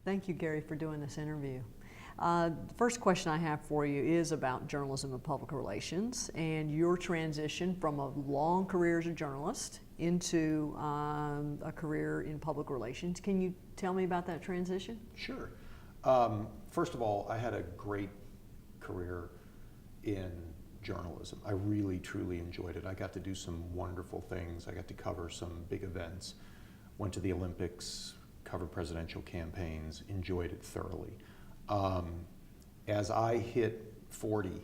Thank you, Gary, for doing this interview. The first question I have for you is about journalism and public relations and your transition from a long career as a journalist into a career in public relations. Can you tell me about that transition? Sure. First of all, I had a great career in journalism. I really, truly enjoyed it. I got to do some wonderful things. I got to cover some big events, went to the Olympics, covered presidential campaigns, enjoyed it thoroughly. As I hit 40,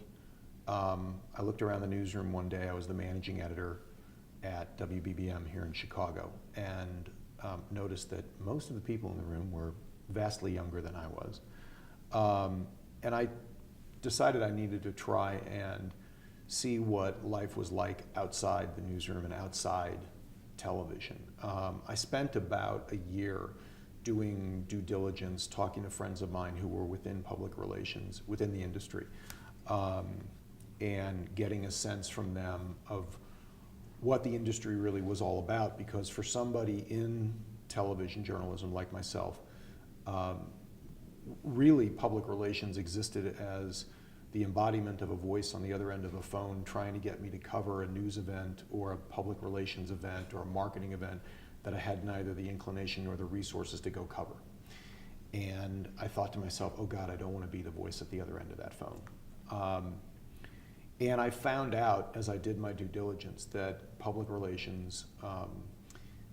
I looked around the newsroom one day. I was the managing editor at WBBM here in Chicago, and noticed that most of the people in the room were vastly younger than I was. And I decided I needed to try and see what life was like outside the newsroom and outside television. I spent about a year doing due diligence, talking to friends of mine who were within public relations, within the industry, and getting a sense from them of what the industry really was all about. Because for somebody in television journalism like myself, really public relations existed as the embodiment of a voice on the other end of a phone trying to get me to cover a news event or a public relations event or a marketing event that I had neither the inclination nor the resources to go cover. And I thought to myself, oh God, I don't want to be the voice at the other end of that phone. And I found out as I did my due diligence that public relations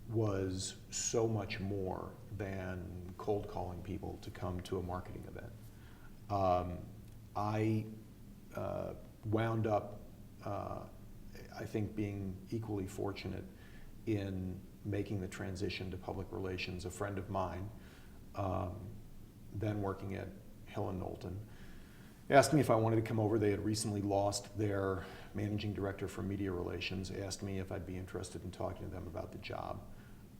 was so much more than cold calling people to come to a marketing event. I wound up, I think, being equally fortunate in making the transition to public relations. A friend of mine, then working at Hill & Knowlton, asked me if I wanted to come over. They had recently lost their managing director for media relations, asked me if I'd be interested in talking to them about the job.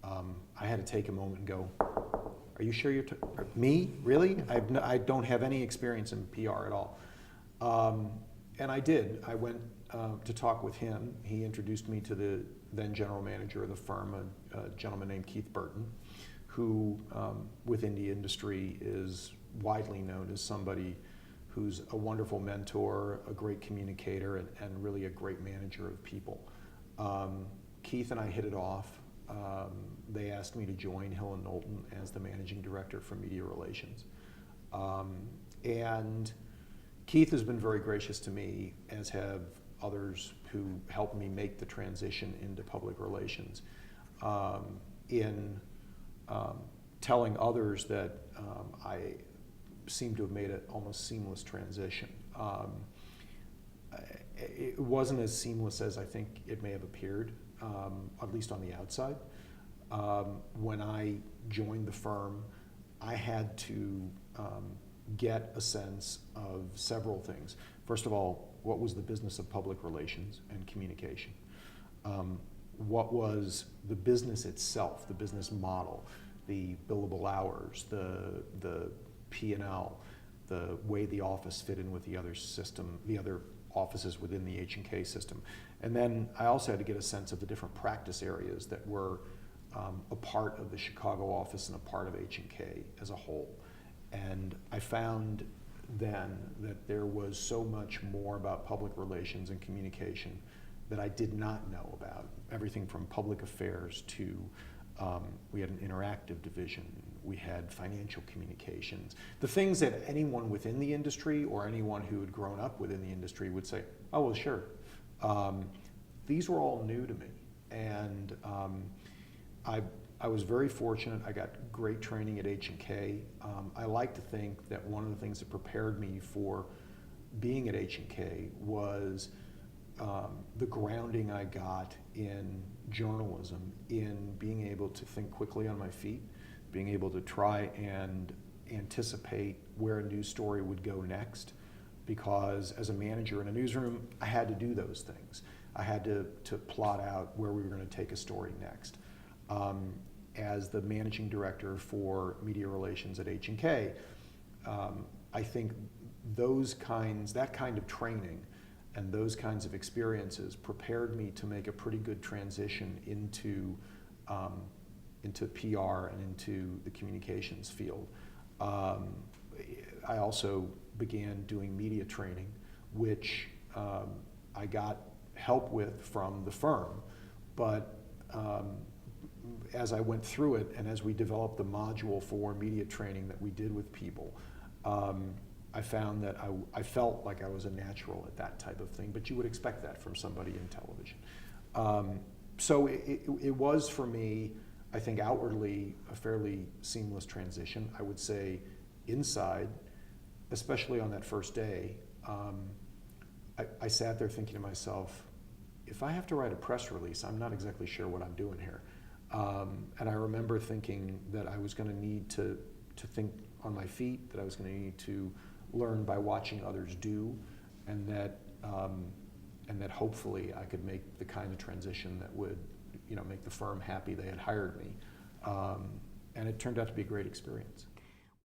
I had to take a moment and go, are you sure you're, me? Really? I don't have any experience in PR at all. And I did. I went to talk with him. He introduced me to the then general manager of the firm, a gentleman named Keith Burton, who within the industry is widely known as somebody who's a wonderful mentor, a great communicator, and really a great manager of people. Keith and I hit it off. They asked me to join Hill & Knowlton as the managing director for media relations. And Keith has been very gracious to me, as have others who helped me make the transition into public relations, in telling others that I seem to have made an almost seamless transition. It wasn't as seamless as I think it may have appeared, at least on the outside. When I joined the firm, I had to get a sense of several things. First of all, what was the business of public relations and communication? What was the business itself, the business model, the billable hours, the P&L, the way the office fit in with the other system, the other offices within the H&K system. And then I also had to get a sense of the different practice areas that were a part of the Chicago office and a part of H&K as a whole. And I found then that there was so much more about public relations and communication that I did not know about. Everything from public affairs to, we had an interactive division, we had financial communications. The things that anyone within the industry or anyone who had grown up within the industry would say, oh, well, sure. These were all new to me. And I was very fortunate. I got great training at H&K. I like to think that one of the things that prepared me for being at H&K was the grounding I got in journalism, in being able to think quickly on my feet, being able to try and anticipate where a news story would go next. Because as a manager in a newsroom, I had to do those things. I had to plot out where we were going to take a story next. As the managing director for media relations at H&K, I think that kind of training and those kinds of experiences prepared me to make a pretty good transition into PR and into the communications field. Um, I also began doing media training, which I got help with from the firm, but as I went through it and as we developed the module for media training that we did with people, I found that I felt like I was a natural at that type of thing, but you would expect that from somebody in television. So it was for me, I think outwardly, a fairly seamless transition. I would say inside, especially on that first day, I sat there thinking to myself, if I have to write a press release, I'm not exactly sure what I'm doing here. And I remember thinking that I was going to need to think on my feet, that I was going to need to learn by watching others do, and that hopefully I could make the kind of transition that would, make the firm happy they had hired me. And it turned out to be a great experience.